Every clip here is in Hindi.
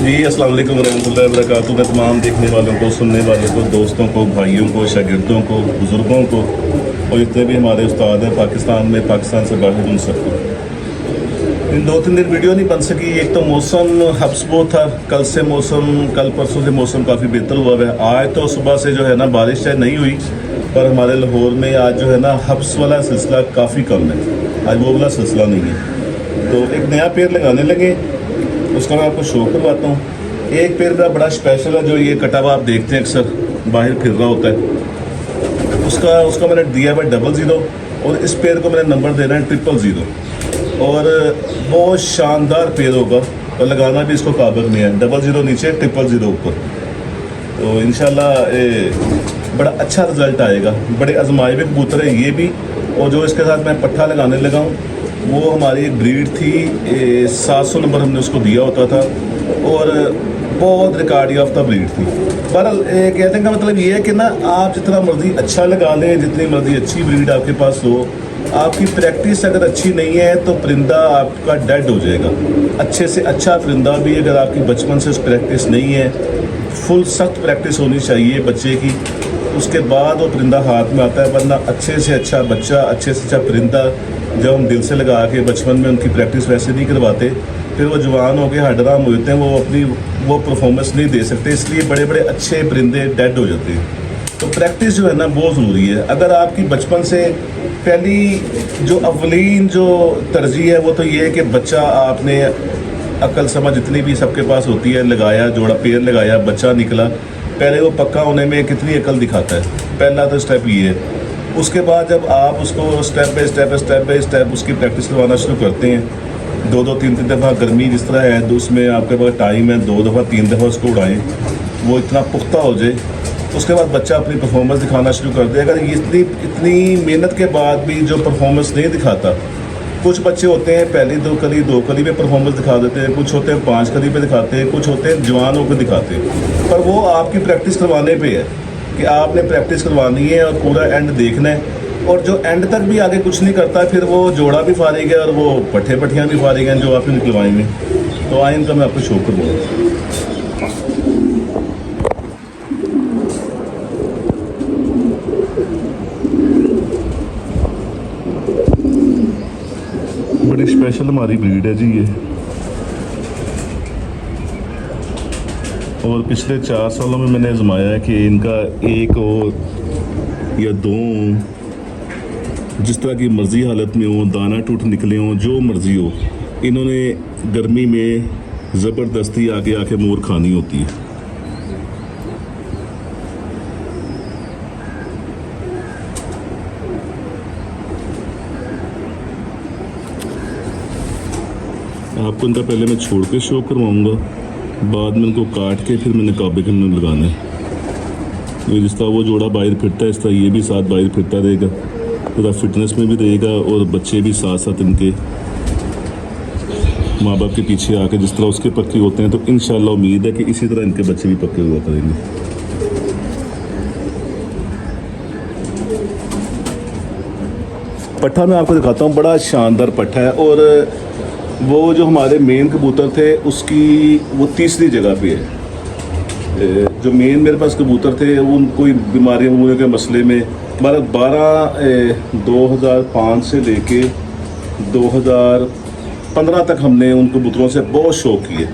जी अस्सलाम वालेकुम रहमतुल्लाहि व बरकातहू। मैं तमाम देखने वालों को, सुनने वालों को, दोस्तों को, भाइयों को, शागिर्दों को, बुज़ुर्गों को और जितने भी हमारे उस्ताद हैं पाकिस्तान में, पाकिस्तान से बाहर, उन सबको। इन 2-3 दिन वीडियो नहीं बन सकी। एक तो मौसम हब्सबो था, कल से मौसम, कल परसों से मौसम काफ़ी बेहतर हुआ है। आज तो सुबह से जो है ना बारिश चाहे नहीं हुई, पर हमारे लाहौर में आज जो है ना हब्स वाला सिलसिला काफ़ी कम है। आज वो वाला सिलसिला नहीं है। तो एक नया पेड़ लगाने लगे, उसका मैं आपको शो करवाता हूँ। एक पेड़ मेरा बड़ा स्पेशल है, जो ये कटा हुआ आप देखते हैं अक्सर बाहर फिर रहा होता है। उसका मैंने दिया है 00 और इस पेड़ को मैंने नंबर देना है 000 और बहुत शानदार पेड़ होगा और लगाना भी इसको काबिल में है। 00 नीचे, 000 ऊपर। तो इंशाल्लाह बड़ा अच्छा रिजल्ट आएगा। बड़े आजमाए हुए कबूतर है ये भी। और जो इसके साथ मैं पट्ठा लगाने लगा हूँ वो हमारी एक ब्रीड थी, 700 नंबर हमने उसको दिया होता था और बहुत रिकॉर्ड याफ्ता ब्रीड थी। बहरहाल कहने का मतलब ये है कि ना आप जितना मर्जी अच्छा लगा लें, जितनी मर्जी अच्छी ब्रीड आपके पास हो, आपकी प्रैक्टिस अगर अच्छी नहीं है तो परिंदा आपका डेड हो जाएगा। अच्छे से अच्छा परिंदा भी अगर आपकी बचपन से प्रैक्टिस नहीं है, फुल सख्त प्रैक्टिस होनी चाहिए बच्चे की, उसके बाद वो परिंदा हाथ में आता है। वरना अच्छे से अच्छा बच्चा, अच्छे से अच्छा परिंदा जब हम दिल से लगा के बचपन में उनकी प्रैक्टिस वैसे नहीं करवाते, फिर वो जवान होकर हडराम होते हैं, वो अपनी परफॉर्मेंस नहीं दे सकते। इसलिए बड़े बड़े अच्छे परिंदे डेड हो जाते हैं। तो प्रैक्टिस जो है ना बहुत ज़रूरी है। अगर आपकी बचपन से पहली जो अवलीन जो तरजीह है वो तो ये है कि बच्चा आपने अकल समझ जितनी भी सबके पास होती है लगाया, जोड़ा पेड़ लगाया, बच्चा निकला, पहले वो पक्का होने में कितनी अकल दिखाता है। पहला तो स्टेप ये है। उसके बाद जब आप उसको स्टेप बाय स्टेप उसकी प्रैक्टिस करवाना शुरू करते हैं, 2-2, 3-3 दफ़ा, गर्मी जिस तरह है तो उसमें आपके पास टाइम है, 2 दफ़ा 3 दफ़ा उसको उड़ाएं, वो इतना पुख्ता हो जाए। उसके बाद बच्चा अपनी परफॉर्मेंस दिखाना शुरू कर दे। अगर इतनी मेहनत के बाद भी जो परफॉर्मेंस नहीं दिखाता, कुछ बच्चे होते हैं पहली 2 कली 2 कली में परफॉर्मेंस दिखा देते हैं, कुछ होते हैं 5 कली पे दिखाते हैं, कुछ होते हैं जवान होकर दिखाते हैं। पर वो आपकी प्रैक्टिस करवाने पे है कि आपने प्रैक्टिस करवानी है और पूरा एंड देखना है। और जो एंड तक भी आगे कुछ नहीं करता, फिर वो जोड़ा भी फारेगा और वो पट्ठियाँ भी फारेगा जो आपने निकलवाएंगे। तो आए इनका मैं आपको शो करूँगा। बड़ी स्पेशल हमारी ब्रीड है जी ये। और पिछले 4 सालों में मैंने आजमाया है कि इनका एक हो या 2, जिस तरह की मर्ज़ी हालत में हो, दाना टूट निकले हों, जो मर्ज़ी हो, इन्होंने गर्मी में ज़बरदस्ती आके मोर खानी होती है। आपको इनका पहले मैं छोड़ के शो करवाऊँगा, बाद में इनको काट के फिर मैंने काबे के अंदर लगाना है। ये जिस तरह वो जोड़ा बाहर फिरता है, इस तरह ये भी साथ बाहर फिरता रहेगा, पूरा फिटनेस में भी रहेगा और बच्चे भी साथ साथ इनके माँ बाप के पीछे आके जिस तरह उसके पक्के होते हैं, तो इंशाल्लाह उम्मीद है कि इसी तरह इनके बच्चे भी पक्के हुआ करेंगे। पट्ठा मैं आपको दिखाता हूँ, बड़ा शानदार पट्ठा है। और वो जो हमारे मेन कबूतर थे उसकी वो तीसरी जगह पे है। जो मेन मेरे पास कबूतर थे उन कोई बीमारियों वगैरह के मसले में 2005 से लेके 2015 तक हमने उन कबूतरों से बहुत शौक किए।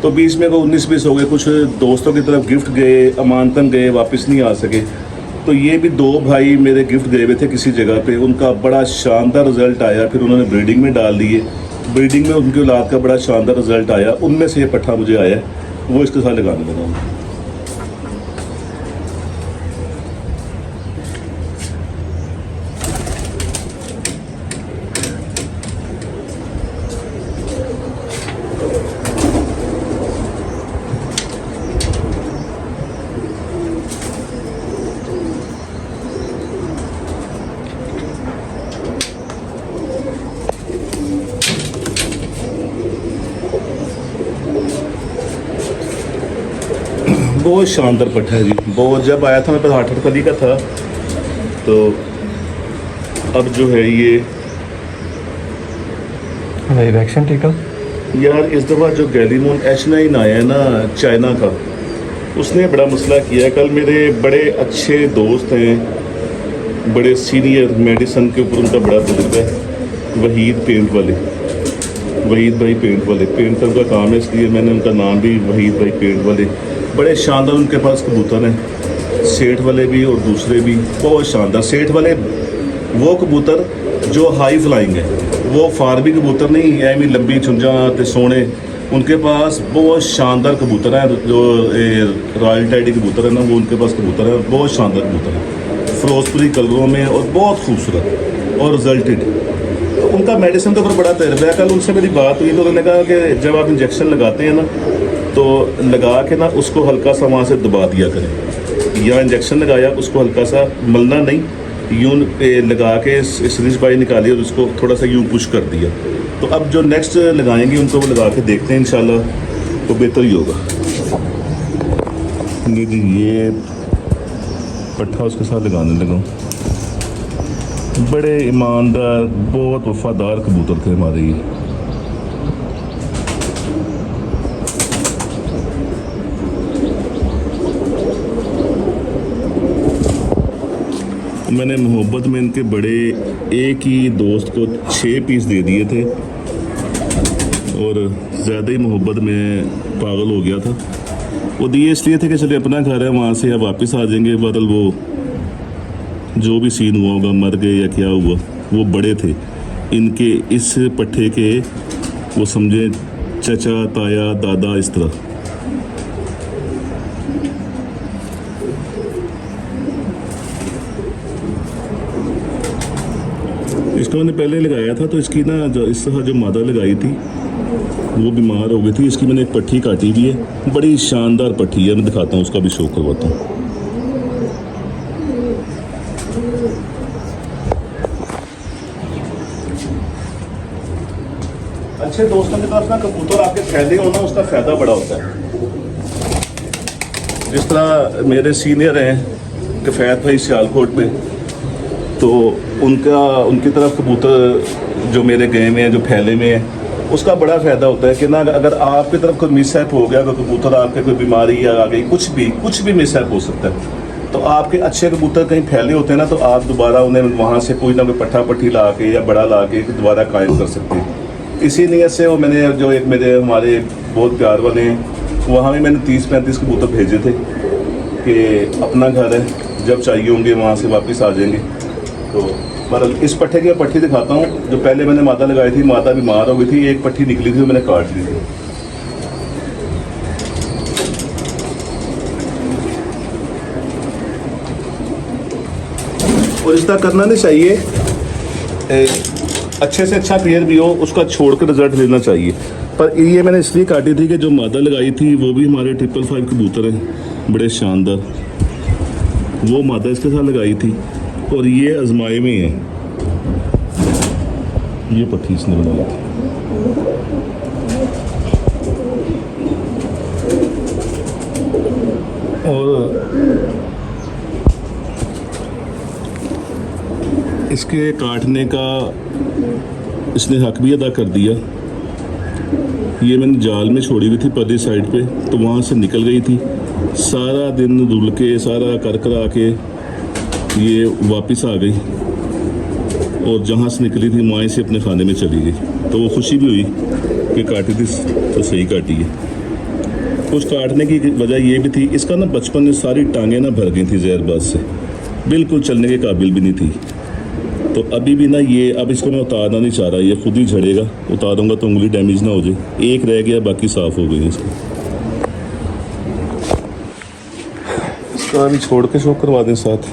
तो बीच में वो 19-20 हो गए, कुछ दोस्तों की तरफ गिफ्ट गए, अमानतन गए, वापस नहीं आ सके। तो ये भी 2 भाई मेरे गिफ्ट गए हुए थे किसी जगह पे, उनका बड़ा शानदार रिजल्ट आया। फिर उन्होंने ब्रीडिंग में डाल दिए, ब्रीडिंग में उनकी औलाद का बड़ा शानदार रिजल्ट आया। उनमें से ये पट्ठा मुझे आया, वो इसके साथ लगाने लगा हूँ। बहुत शानदार पट्ठा है जी। बहुत जब आया था मेरे पास 8 कली का था, तो अब जो है ये लाइव एक्शन टिकल यार इस दफ़ा जो गैलीमोन H9 आया है ना चाइना का, उसने बड़ा मसला किया है। कल मेरे बड़े अच्छे दोस्त हैं, बड़े सीनियर मेडिसन के ऊपर उनका बड़ा तजुर्बा है, वहीद पेंट वाले, वहीद भाई पेंट वाले, पेंटर का काम है इसलिए मैंने उनका नाम भी वहीद भाई पेंट वाले। बड़े शानदार उनके पास कबूतर हैं, सेठ वाले भी और दूसरे भी बहुत शानदार। सेठ वाले वो कबूतर जो हाई फ्लाइंग है, वो फार्मी कबूतर नहीं एवं लंबी चुंजा ते सोने। उनके पास बहुत शानदार कबूतर हैं, जो रॉयल टैडी कबूतर है ना, वो उनके पास कबूतर है, बहुत शानदार कबूतर है, फिरोजपुरी कलरों में और बहुत खूबसूरत और रिजल्टेड। तो उनका मेडिसिन के ऊपर बड़ा तजर्बा है। कल उनसे मेरी बात हुई तो उन्होंने कहा कि जब आप इंजेक्शन लगाते हैं ना, तो लगा के ना उसको हल्का सा वहाँ से दबा दिया करें, या इंजेक्शन लगाया उसको हल्का सा मलना नहीं, यूं लगा के सिरिंज बाई निकाली और उसको थोड़ा सा यूं पुश कर दिया। तो अब जो नेक्स्ट लगाएंगे उनको वो लगा के देखते हैं, इंशाल्लाह तो बेहतर ही होगा। जी ये पट्ठा उसके साथ लगाने लगा। बड़े ईमानदार बहुत वफादार कबूतर थे हमारे ये। मैंने मोहब्बत में इनके बड़े एक ही दोस्त को 6 पीस दे दिए थे और ज़्यादा ही मोहब्बत में पागल हो गया था। वो दिए इसलिए थे कि चले अपना घर है, वहाँ से अब वापस आ जाएंगे। बदल वो जो भी सीन हुआ होगा, मर गए या क्या हुआ, वो बड़े थे इनके इस पट्ठे के, वो समझे चचा ताया दादा इस तरह। इसको मैंने पहले लगाया था तो इसकी ना जो इस तरह जो मादा लगाई थी वो बीमार हो गई थी। इसकी मैंने एक पट्टी काटी भी है, बड़ी शानदार पट्टी है, मैं दिखाता हूँ, उसका भी शो करवाता हूँ। अच्छे दोस्तों के पास ना कबूतर आपके फैले हो ना, उसका फ़ायदा बड़ा होता है। जिस तरह मेरे सीनियर हैं कफ़ैत भाई सियालकोट में, तो उनकी तरफ कबूतर जो मेरे गए में हैं, जो फैले में हैं, उसका बड़ा फ़ायदा होता है कि ना अगर आपकी तरफ कोई मिसहैप हो गया, कोई कबूतर आपके कोई बीमारी या आ गई, कुछ भी मिसहैप हो सकता है, तो आपके अच्छे कबूतर कहीं फैले होते हैं ना, तो आप दोबारा उन्हें वहाँ से कोई ना कोई पट्ठा पट्टी ला के या बड़ा ला के दोबारा कायम कर सकते हैं। इसी नीयत से वो मैंने जो एक मेरे हमारे बहुत प्यार वाले हैं, वहाँ भी मैंने 30-35 कबूतर भेजे थे कि अपना घर है, जब चाहिए होंगे वहाँ से वापस आ जाएंगे। तो पर इस पट्ठे की पट्टी दिखाता हूँ, जो पहले मैंने माता लगाई थी, माता बीमार हो गई थी, एक पट्टी निकली थी, मैंने काट ली थी। और इस तरह करना नहीं चाहिए, अच्छे से अच्छा पेयर भी हो उसका छोड़कर रिजल्ट लेना चाहिए। पर ये मैंने इसलिए काटी थी कि जो मादा लगाई थी वो भी हमारे 555 कबूतर हैं, बड़े शानदार, वो मादा इसके साथ लगाई थी और ये आजमाए में है, ये पट्टी इसने बनाई थी। और इसके काटने का इसने हक भी अदा कर दिया। ये मैंने जाल में छोड़ी हुई थी पर्ली साइड पे, तो वहाँ से निकल गई थी, सारा दिन रुल के सारा कर करा के ये वापस आ गई और जहाँ से निकली थी वहीं से अपने खाने में चली गई। तो वो खुशी भी हुई कि काटी थी तो सही काटी है। कुछ काटने की वजह ये भी थी, इसका ना बचपन में सारी टांगें ना भर गई थी जहरबाज से, बिल्कुल चलने के काबिल भी नहीं थी। तो अभी भी ना ये, अब इसको मैं उतारना नहीं चाह रहा, ये खुद ही झड़ेगा, उतारूंगा तो उंगली डैमेज ना हो जाए। एक रह गया, बाकी साफ़ हो गई इसको। इसको अभी छोड़ के शो करवा दें साथ।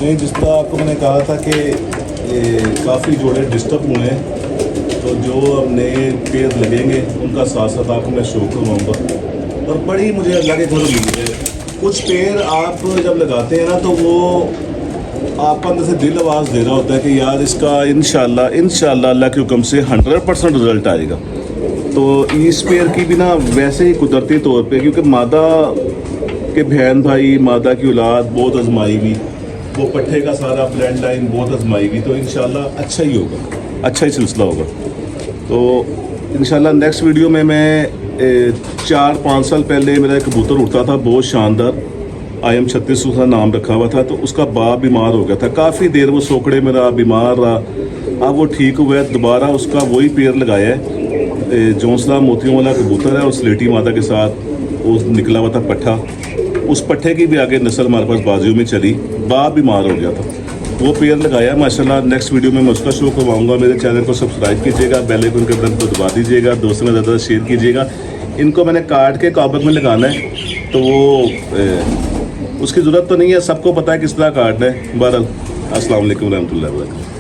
नहीं, जिस तरह आपको मैंने कहा था कि काफ़ी जोड़े डिस्टर्ब हुए हैं, तो जो अब नए पेड़ लगेंगे उनका साथ साथ आपको मैं शो करवाऊँगा। और बड़ी मुझे अल्लाह के घर उम्मीद है, कुछ पेड़ आप जब लगाते हैं ना तो वो आपका अंदर से दिल आवाज़ दे रहा होता है कि यार इसका इंशाल्लाह अल्लाह के हुक्म से 100% रिजल्ट आएगा। तो इस पेयर की भी ना वैसे ही कुदरती तौर पे, क्योंकि मादा के बहन भाई मादा की औलाद बहुत आजमाई हुई, वो पट्ठे का सारा ब्लड लाइन बहुत आजमाई हुई, तो इंशाल्लाह अच्छा ही होगा, अच्छा ही सिलसिला होगा। तो इंशाल्लाह नेक्स्ट वीडियो में मैं 4-5 साल पहले मेरा एक कबूतर उड़ता था बहुत शानदार, IM 36 उसका नाम रखा हुआ था। तो उसका बाप बीमार हो गया था, काफ़ी देर वो सोकड़े में रहा, बीमार रहा। अब वो ठीक हुआ है, दोबारा उसका वही पेयर लगाया है, जौंसला मोतियों वाला कबूतर है और स्लेटी मादा के साथ वो निकला हुआ था पट्ठा। उस पट्ठे की भी आगे नस्ल हमारे पास बाजियों में चली, बाप बीमार हो गया था, वो पेयर लगाया माशाल्लाह। नेक्स्ट वीडियो में मैं उसका शो करवाऊँगा। मेरे चैनल को सब्सक्राइब कीजिएगा, बेल आइकन के बटन को दबा दीजिएगा, दोस्तों में ज़्यादा शेयर कीजिएगा। इनको मैंने काट के काबक में लगाना है, तो वो उसकी ज़रूरत तो नहीं है, सबको पता है किस तरह काटना है। बहरहाल अस्सलाम वालेकुम रहमतुल्लाहि व बरकातहू।